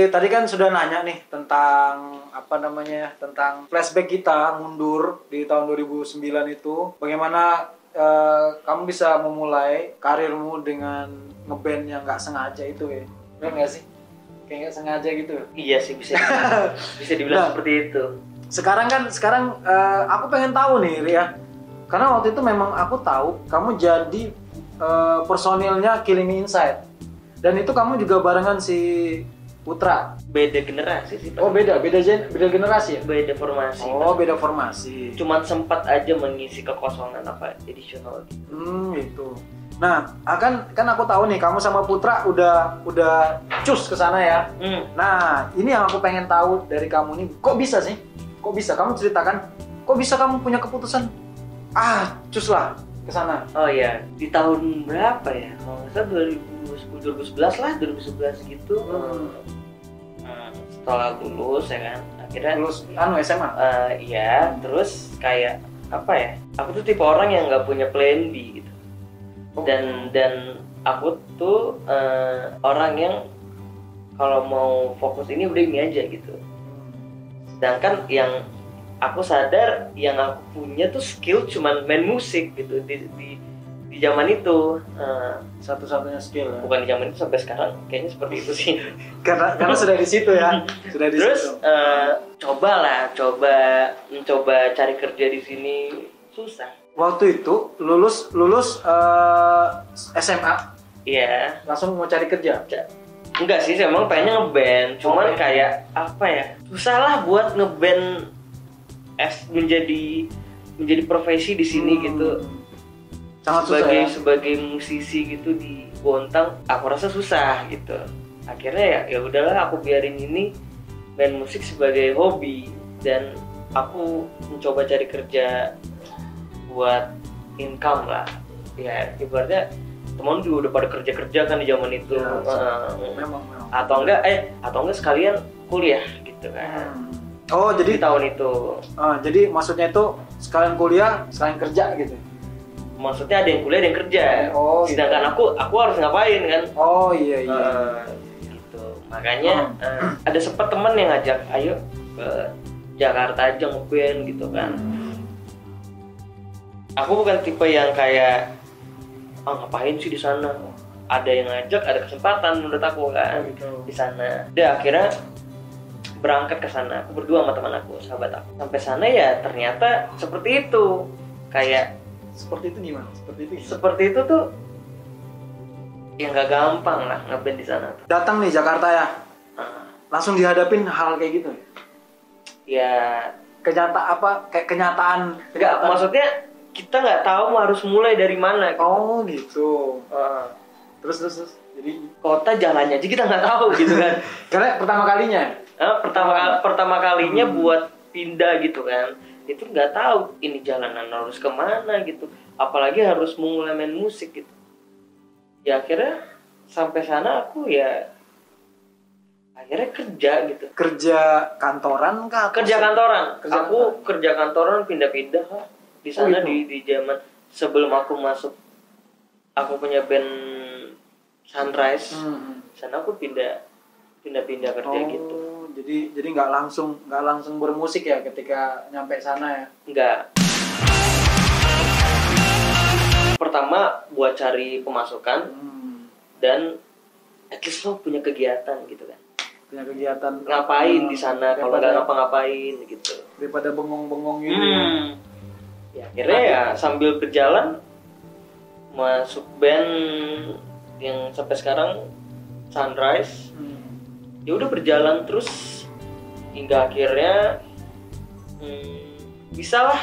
Tadi kan sudah nanya nih tentang tentang flashback kita mundur di tahun 2009 itu. Bagaimana kamu bisa memulai karirmu dengan ngeband yang nggak sengaja itu ya? Benar nggak sih? Kayak nggak sengaja gitu. Iya sih, bisa dibilang seperti itu. Sekarang aku pengen tahu nih Ria, karena waktu itu memang aku tahu kamu jadi personilnya Killing Me Inside, dan itu kamu juga barengan si Putra. Beda generasi sih Pak. Oh beda generasi ya? Beda formasi. Oh beda formasi. Cuman sempat aja mengisi kekosongan additional gitu. Gitu. Nah, kan aku tahu nih kamu sama Putra udah cus ke sana ya. Nah, ini yang aku pengen tahu dari kamu nih, kok bisa sih? Kok bisa kamu ceritakan? Kok bisa kamu punya keputusan? Cus lah ke sana. Oh iya, di tahun berapa ya? Kalau nggak salah 2011 gitu. Setelah lulus ya kan, akhirnya lulus SMA. Iya, terus kayak apa ya? Aku tuh tipe orang yang nggak punya plan B gitu. Dan aku tuh orang yang kalau mau fokus ini udah ini aja gitu. Sedangkan yang aku sadar yang aku punya tuh skill cuman main musik gitu di zaman itu. Satu-satunya skill ya? Bukan di zaman itu, sampai sekarang kayaknya seperti itu sih. karena sudah di situ ya. Terus mencoba cari kerja di sini susah. Waktu itu lulus SMA. Iya. Langsung mau cari kerja? Enggak sih, emang pengennya ngeband, cuman kayak apa ya, susah lah buat ngeband menjadi profesi di sini gitu. Sangat susah ya? Sebagai musisi gitu di Bontang, aku rasa susah gitu. Akhirnya ya udahlah, aku biarin ini main musik sebagai hobi, dan aku mencoba cari kerja buat income lah. Ya ibaratnya teman juga udah pada kerja kan di zaman itu. Memang. Atau enggak sekalian kuliah gitu kan. Oh jadi di tahun itu. Jadi maksudnya itu sekalian kuliah, sekalian kerja gitu. Maksudnya ada yang kuliah, ada yang kerja. Oh. Sedangkan gitu. aku harus ngapain kan? Oh iya. Gitu. Makanya ada sempat teman yang ngajak, ayo ke Jakarta aja ngeband gitu kan. Aku bukan tipe yang kayak ngapain sih di sana? Ada yang ngajak, ada kesempatan menurut aku kan di sana. Dia akhirnya berangkat ke sana. Aku berdua sama teman aku, sahabat aku. Sampai sana ya ternyata seperti itu. Kayak seperti itu gimana? Seperti itu tuh ya nggak gampang lah ngeband di sana tuh. Datang nih Jakarta ya. Langsung dihadapin hal kayak gitu. Ya kenyataan. Enggak, maksudnya kita nggak tahu harus mulai dari mana. Oh gitu. Terus jadi kota jalannya aja kita nggak tahu gitu kan. Karena pertama kalinya. Pertama kalinya buat pindah gitu kan. Itu nggak tahu ini jalanan harus kemana gitu. Apalagi harus mulai main musik gitu. Ya akhirnya sampai sana aku ya akhirnya kerja gitu. Kerja kantoran kah? Kerja kantoran. Kerja kantoran pindah-pindah di sana. Di zaman sebelum aku masuk, aku punya band Sunrise. Sana aku pindah kerja gitu. Jadi nggak langsung bermusik ya ketika nyampe sana ya? Enggak. Pertama buat cari pemasukan dan at least lo punya kegiatan gitu kan. Punya kegiatan. Ngapain di sana kalau nggak ngapa-ngapain gitu. Daripada bengong-bengong gitu. Ya akhirnya ya sambil berjalan masuk band yang sampai sekarang Sunrise. Ya udah berjalan terus hingga akhirnya bisa lah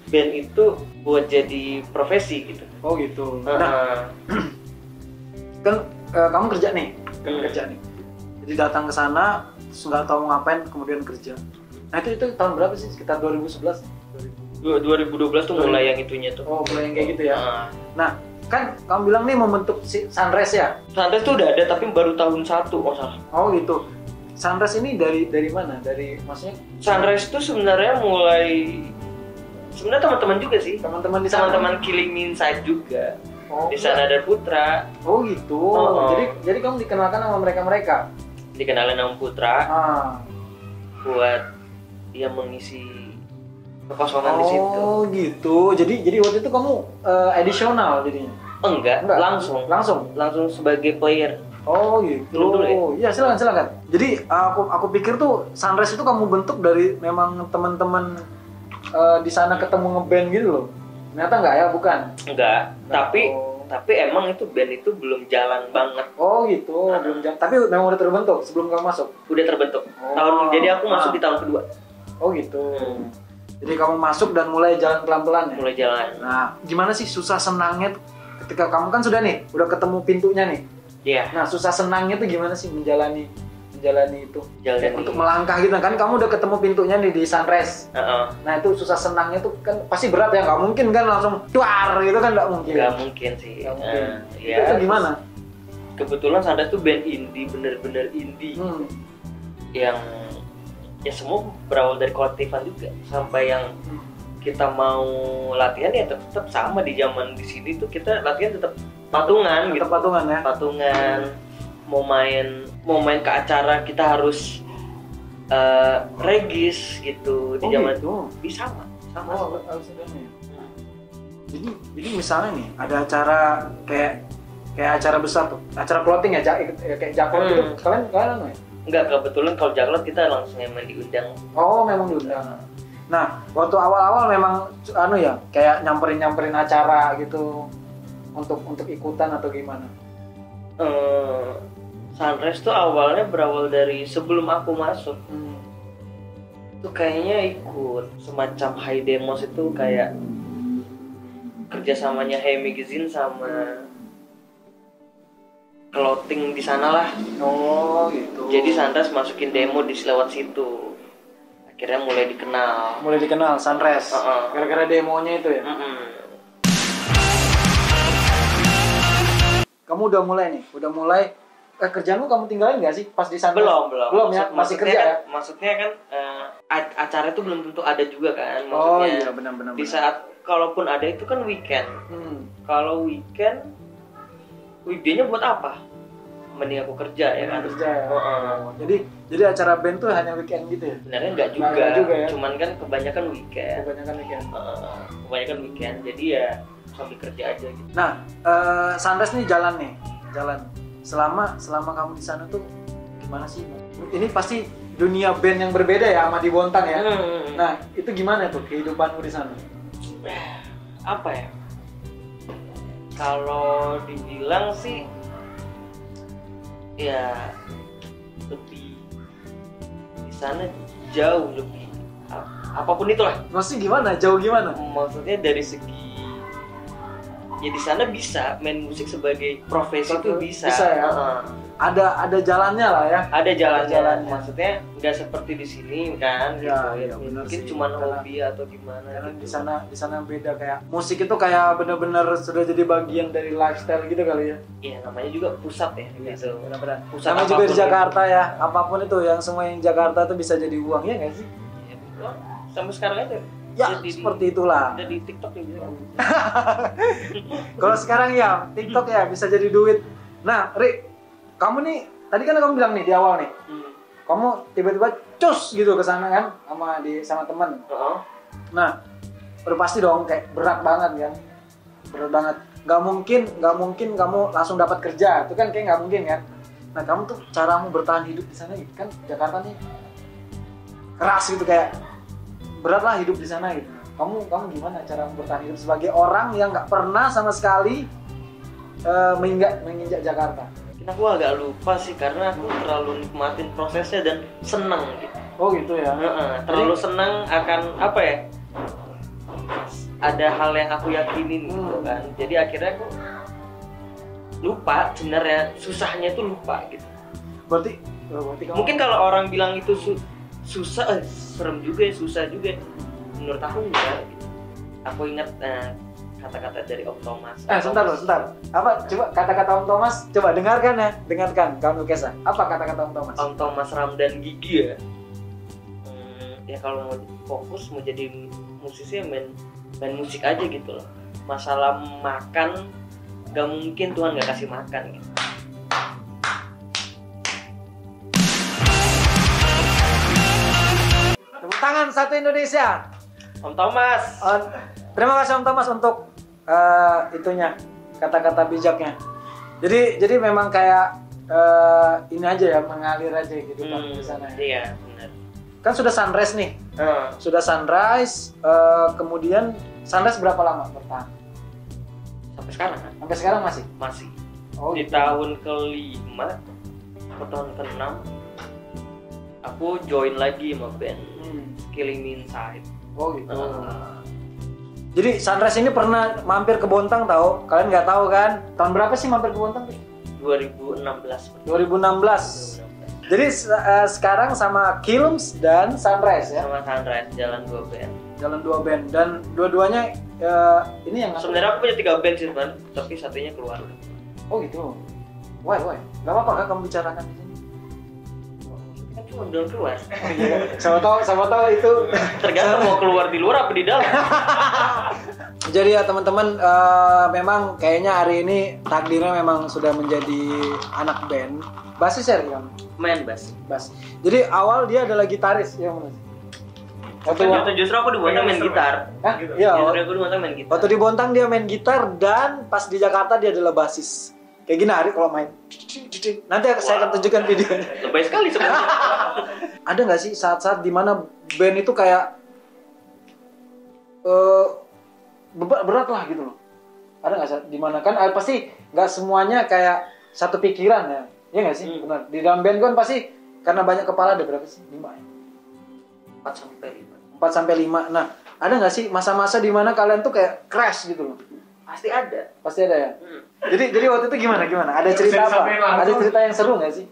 band itu buat jadi profesi gitu. Oh gitu. Nah, kan kamu kerja nih, jadi datang ke sana terus nggak tahu ngapain, kemudian kerja. Nah itu tahun berapa sih? Sekitar 2011? 2012 tuh mulai yang itunya tuh. Oh mulai yang kayak gitu ya. Nah kan kamu bilang nih membentuk si Sunrise ya? Sunrise tuh udah ada tapi baru tahun 1 salah. Oh gitu. Sunrise ini dari mana? Dari maksudnya? Sunrise tuh sebenarnya teman-teman juga sih. Teman-teman di sana. Teman-teman Killing Me Inside juga. Oh, di sana ada Putra. Oh gitu. Jadi kamu dikenalkan sama mereka. dikenalin sama Putra buat dia mengisi kekosongan di situ. Oh gitu. Jadi waktu itu kamu additional jadinya? Enggak, langsung sebagai player. Oh gitu. Iya silakan. Jadi aku pikir tuh Sunrise itu kamu bentuk dari memang teman-teman di sana ketemu ngeband gitu loh. Ternyata enggak ya, bukan? Enggak. Tapi emang itu band itu belum jalan banget. Oh gitu, belum jalan. Tapi memang udah terbentuk sebelum kamu masuk. Udah terbentuk. Jadi aku masuk di tahun kedua. Oh gitu. Jadi kamu masuk dan mulai jalan pelan-pelan ya? Mulai jalan. Nah, gimana sih susah senangnya ketika kamu kan sudah nih, udah ketemu pintunya nih? Iya. Nah, susah senangnya tuh gimana sih menjalani itu? Untuk ini. melangkah gitu kan, kamu udah ketemu pintunya nih di Sunrise. Nah, itu susah senangnya tuh kan pasti berat ya, nggak mungkin kan langsung duar gitu kan, nggak mungkin. Nggak mungkin sih. Nggak mungkin. Itu gimana? Kebetulan Sunrise tuh band indie, bener-bener indie. Yang ya semua berawal dari kolektifan juga, sampai yang kita mau latihan ya tetap sama di zaman di sini tuh kita latihan tetap patungan gitu. Patungan ya. Patungan. Mau main ke acara kita harus regis gitu di zaman itu. Bisa sama. Jadi misalnya nih ada acara kayak acara besar tuh, acara clothing ya, kayak Jaklot gitu. Kalian ya? Enggak, kebetulan kalau Jaklot kita langsung emang diundang. Oh, memang diundang. Nah, waktu awal-awal memang ya, kayak nyamperin acara gitu untuk ikutan atau gimana? Sunrise tuh awalnya berawal dari sebelum aku masuk. Itu kayaknya ikut semacam High Demos, itu kayak kerjasamanya Hey Magazine sama clothing di sana lah. Oh gitu. Jadi Sunrise masukin demo di lewat situ. Akhirnya mulai dikenal Sunrise. Gara-gara demonya itu ya. Kamu udah mulai kerjaanmu kamu tinggalin nggak sih pas di Sunrise? Belum ya, masih kerja kan, ya. Maksudnya kan acara itu belum tentu ada juga kan. Maksudnya, oh iya benar. Di saat kalaupun ada itu kan weekend. Kalau weekendnya buat apa? Mending aku kerja ya kan. Jadi acara band tuh hanya weekend gitu ya? Sebenarnya enggak juga ya? Cuman kan kebanyakan weekend. Kebanyakan weekend. Jadi ya sambil kerja aja gitu. Nah, Sunrise nih jalan. Selama kamu di sana tuh gimana sih? Ini pasti dunia band yang berbeda ya sama di Bontang ya. Nah, itu gimana tuh kehidupanmu di sana? Apa ya? Kalau dibilang sih ya lebih di sana jauh lebih apapun itulah. Maksudnya gimana? Jauh gimana? Maksudnya dari segi ya di sana bisa main musik sebagai profesi tuh bisa. Bisa ya. Ada jalannya lah ya. Ada jalannya. Maksudnya nggak seperti di sini kan. Ya, gitu. Mungkin cuma hobi atau gimana. Karena gitu. di sana beda, kayak musik itu kayak benar-benar sudah jadi bagian dari lifestyle gitu kali ya. Iya, namanya juga pusat ya. Gitu. Benar-benar. Sama juga di Jakarta ya. Apapun itu yang semua yang Jakarta tuh bisa jadi uang ya nggak sih? Ya, sampai sekarang aja. Ya, seperti itulah. Ada di TikTok ya bisa. Kalau sekarang ya TikTok ya bisa jadi duit. Nah, Rik, kamu nih tadi kan kamu bilang nih di awal nih, kamu tiba-tiba cus gitu ke sana kan sama teman. Nah, udah pasti dong kayak berat banget kan, berat banget. Gak mungkin kamu langsung dapat kerja, itu kan kayak nggak mungkin kan. Nah, kamu tuh caramu bertahan hidup di sana gitu kan, Jakarta nih keras gitu, kayak berat lah hidup di sana gitu. Kamu gimana cara bertahan hidup sebagai orang yang nggak pernah sama sekali menginjak Jakarta? Aku agak lupa sih karena aku terlalu nikmatin prosesnya dan seneng gitu. Oh gitu ya. Terlalu seneng akan apa ya? Ada hal yang aku yakinin gitu kan. Jadi akhirnya aku lupa sebenarnya, susahnya itu lupa gitu. Berarti kamu... Mungkin kalau orang bilang itu susah, serem juga ya, susah juga. Menurut aku enggak gitu. Aku ingat kata-kata dari Om Thomas. Sebentar. Apa? Coba kata-kata Om Thomas, coba dengarkan kawan Ukesa. Apa kata-kata Om Thomas? Om Thomas Ramdan Gigi ya. Ya kalau mau fokus mau jadi musisi ya main musik aja gitu loh. Masalah makan gak mungkin Tuhan gak kasih makan gitu. tangan satu Indonesia. Om Thomas. Terima kasih Om Thomas untuk itunya, kata-kata bijaknya. Jadi memang kayak ini aja ya, mengalir aja kehidupan di sana. Iya, benar. Kan sudah sunrise nih. Sudah sunrise, kemudian sunrise berapa lama bertahan? Sampai sekarang kan? Sampai sekarang masih? Masih. Oh, Di gitu. tahun ke-5 atau tahun ke-6 aku join lagi sama band Killing Me Inside. Oh gitu. Jadi Sunrise ini pernah mampir ke Bontang tahu? Kalian nggak tahu kan? Tahun berapa sih mampir ke Bontang? 2016. 2016. Jadi sekarang sama Kilms dan Sunrise ya? Sama Sunrise, jalan 2 band. Jalan 2 band dan dua-duanya ini yang Sebenarnya aku punya 3 band sih, Bang, tapi satunya keluar. Oh gitu. Why? Gak apa-apa kan kamu bicarakan di sini? Kan cuma belum keluar. Sama tahu itu. Tergantung mau keluar di luar apa di dalam. Jadi ya teman-teman, memang kayaknya hari ini takdirnya memang sudah menjadi anak band. Basis ya kan? Main bass. Bass. Jadi awal dia adalah gitaris ya menurut. Justru aku di Bontang main gitar. Hah? Iya. Justru aku di Bontang main gitar. Waktu di Bontang dia main gitar dan pas di Jakarta dia adalah basis. Kayak gini Ari kalau main. Nanti saya akan tunjukkan videonya. Lebay sekali sebenarnya. Ada nggak sih saat-saat dimana band itu kayak berat lah gitu loh? Ada nggak saat dimana kan pasti nggak semuanya kayak satu pikiran ya? Iya nggak sih? Benar. Di dalam band kan pasti karena banyak kepala, ada berapa sih? 5 ya? 4 sampai 5. Nah, ada nggak sih masa-masa dimana kalian tuh kayak crash gitu loh? Pasti ada. Pasti ada ya. Jadi waktu itu gimana? Ada cerita apa? Ada cerita yang seru nggak sih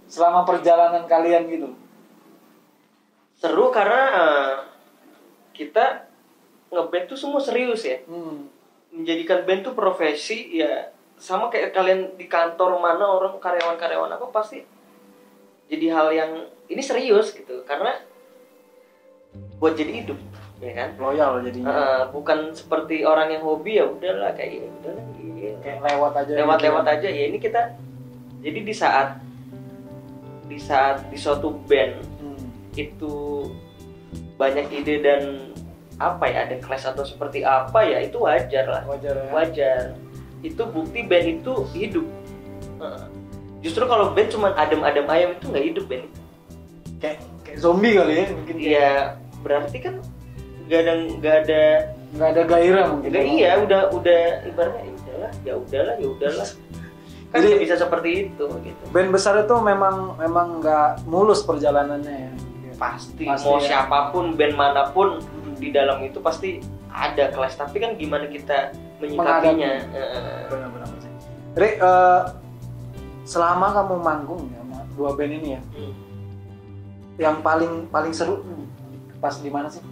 selama perjalanan kalian gitu? Seru karena kita ngeband tuh semua serius ya. Menjadikan band tuh profesi ya, sama kayak kalian di kantor mana orang karyawan-karyawan apa pasti jadi hal yang ini serius gitu karena buat jadi hidup. Ya kan? Loyal jadinya. Bukan seperti orang yang hobi ya udahlah kayak udahlah gitu. Kayak lewat aja. Lewat aja ya ini kita. Jadi di saat di suatu band itu banyak ide dan apa ya ada clash atau seperti apa ya itu wajar lah. Wajar. Itu bukti band itu hidup. Justru kalau band cuma adem-adem ayam itu nggak hidup band itu. Kayak zombie kali ya mungkin. Iya berarti kan nggak ada gairah mungkin. Iya udah ibaratnya ya udahlah kan jadi bisa seperti itu gitu. Band besar itu memang nggak mulus perjalanannya ya. Pasti mau ya. siapapun band manapun di dalam itu pasti ada kelas tapi kan gimana kita menyikapinya. Benar-benar. Re, selama kamu manggung ya sama 2 band ini ya, yang paling seru pas di mana sih?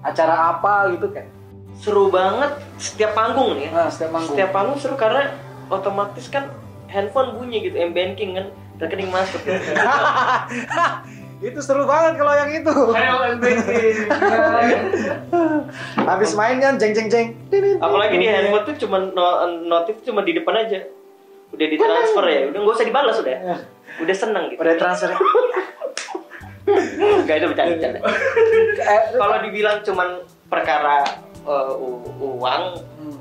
Acara apa gitu kayak? Seru banget setiap panggung nih. Setiap panggung seru karena otomatis kan handphone bunyi gitu, M-banking kan rekening masuk. Itu seru banget kalau yang itu. M-banking. Habis main kan jeng. Apalagi di handphone tuh cuma notif cuma di depan aja. Udah ditransfer ya, udah nggak usah dibalas udah. Udah seneng gitu. Udah transfer. Gak itu bercanda. Kalau dibilang cuman perkara uang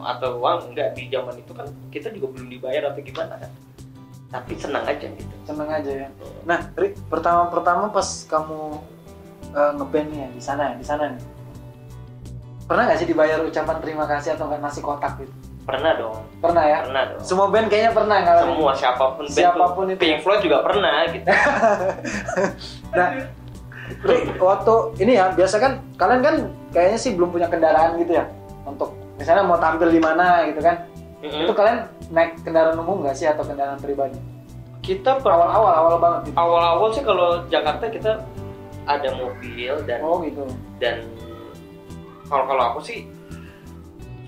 atau uang enggak di zaman itu kan kita juga belum dibayar atau gimana kan. Tapi senang aja gitu. Senang aja ya. Nah, Ri, pertama pas kamu ngeband nih ya, di sana nih. Pernah nggak sih dibayar ucapan terima kasih atau nggak nasi kotak gitu? Pernah dong. Pernah ya? Pernah dong. Semua band kayaknya pernah nggak? Semua siapapun itu. Pink Floyd juga pernah gitu. Nah, Ri, waktu ini ya biasa kan kalian kan kayaknya sih belum punya kendaraan gitu ya untuk misalnya mau tampil di mana gitu kan? Itu kalian naik kendaraan umum nggak sih atau kendaraan pribadi? Kita awal banget gitu. Awal sih kalau Jakarta kita ada mobil dan gitu. Dan kalau aku sih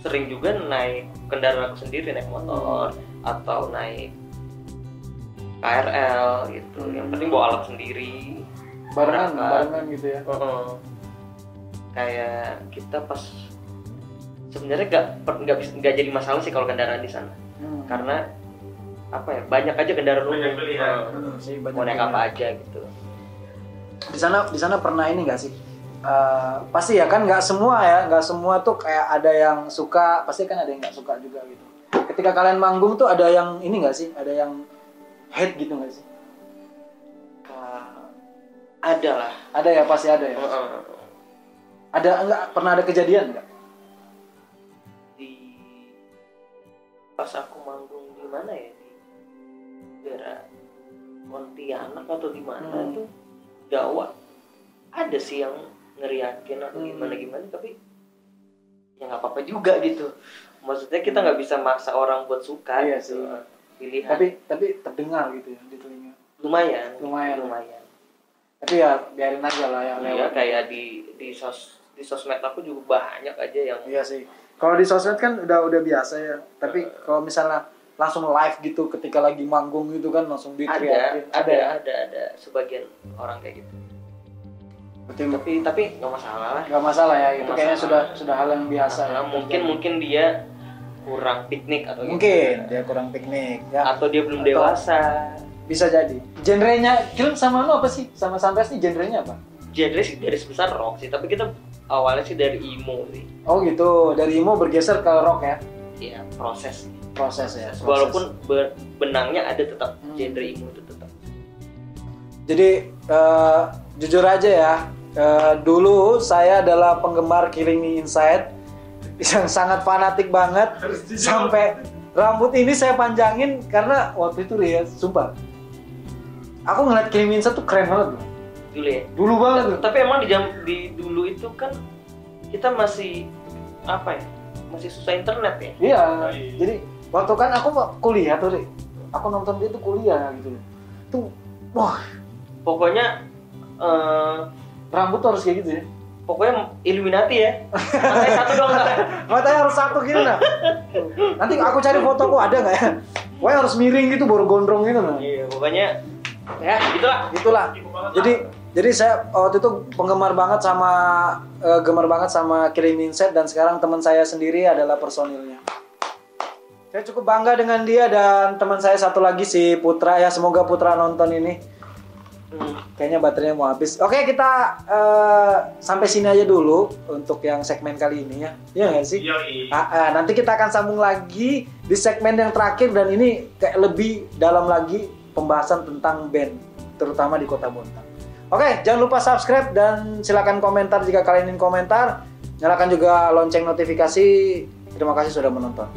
sering juga naik kendaraan aku sendiri, naik motor atau naik KRL gitu. Yang penting bawa alat sendiri. Barengan gitu ya. Kayak kita pas sebenarnya nggak jadi masalah sih kalau kendaraan di sana. Karena apa ya banyak aja kendaraan umum. Mau naik apa aja gitu. Di sana pernah ini nggak sih pasti ya kan nggak semua tuh kayak ada yang suka, pasti kan ada yang nggak suka juga gitu. Ketika kalian manggung tuh ada yang ini nggak sih, ada yang hate gitu nggak sih? Ada lah. Ada ya, pasti ada ya. Ada nggak, pernah ada kejadian nggak? Di pas aku manggung di mana ya, di daerah Pontianak atau di mana tuh Jawa, ada sih yang ngeriakin atau gimana tapi ya nggak apa-apa juga gitu. Maksudnya kita nggak bisa maksa orang buat suka. Iya gitu. sih. Pilihan. Tapi terdengar gitu ya di telinga. Lumayan. Tapi ya biarin aja lah yang Iya, lewat. kayak di sosmed aku juga banyak aja yang. Iya sih. Kalau di sosmed kan udah biasa ya. Tapi kalau misalnya langsung live gitu ketika lagi manggung gitu kan langsung diteriakin. Ada sebagian orang kayak gitu. Tapi nggak masalah lah. Nggak masalah ya. Itu Nggak kayaknya masalah. sudah hal yang biasa. Nah, ya. mungkin dia kurang piknik atau Mungkin gitu. dia kurang piknik ya. Atau dia belum dewasa. Bisa jadi. Genrenya Kilm sama lo apa sih? Sama Sunrise nih genrenya apa? Genre sih dari sebesar rock sih, tapi kita awalnya sih dari emo sih. Oh gitu. Dari emo bergeser ke rock ya. Iya, proses. Proses ya. Walaupun benangnya ada tetap genre emo itu tetap. Jadi jujur aja ya, dulu saya adalah penggemar Killing Me Inside yang sangat fanatik banget, sampai rambut ini saya panjangin karena waktu itu ya, sumpah, aku ngeliat Killing Me Inside tuh keren banget loh. Dulu ya. Dulu banget tuh. Tapi emang di dulu itu kan kita masih apa ya? Masih susah internet ya. Iya, jadi waktu kan aku kuliah tuh, aku nonton dia tuh kuliah gitu, tuh, wah, Pokoknya rambut tuh harus kayak gitu ya. pokoknya Illuminati ya. Matanya satu dong enggak? Matanya harus satu gitu nah. Nanti aku cari fotoku ada nggak ya? Pokoknya harus miring gitu, baru gondrong gitu nah. Iya, pokoknya ya gitulah. Itulah. Jadi saya waktu itu gemar banget sama Killing Me Inside, dan sekarang teman saya sendiri adalah personilnya. Saya cukup bangga dengan dia dan teman saya satu lagi si Putra ya. Semoga Putra nonton ini. Kayaknya baterainya mau habis. Oke, kita sampai sini aja dulu untuk yang segmen kali ini ya. Iya nggak sih? Nanti kita akan sambung lagi di segmen yang terakhir, dan ini kayak lebih dalam lagi pembahasan tentang band, terutama di Kota Bontang. Oke, jangan lupa subscribe dan silakan komentar jika kalian ingin komentar. Nyalakan juga lonceng notifikasi. Terima kasih sudah menonton.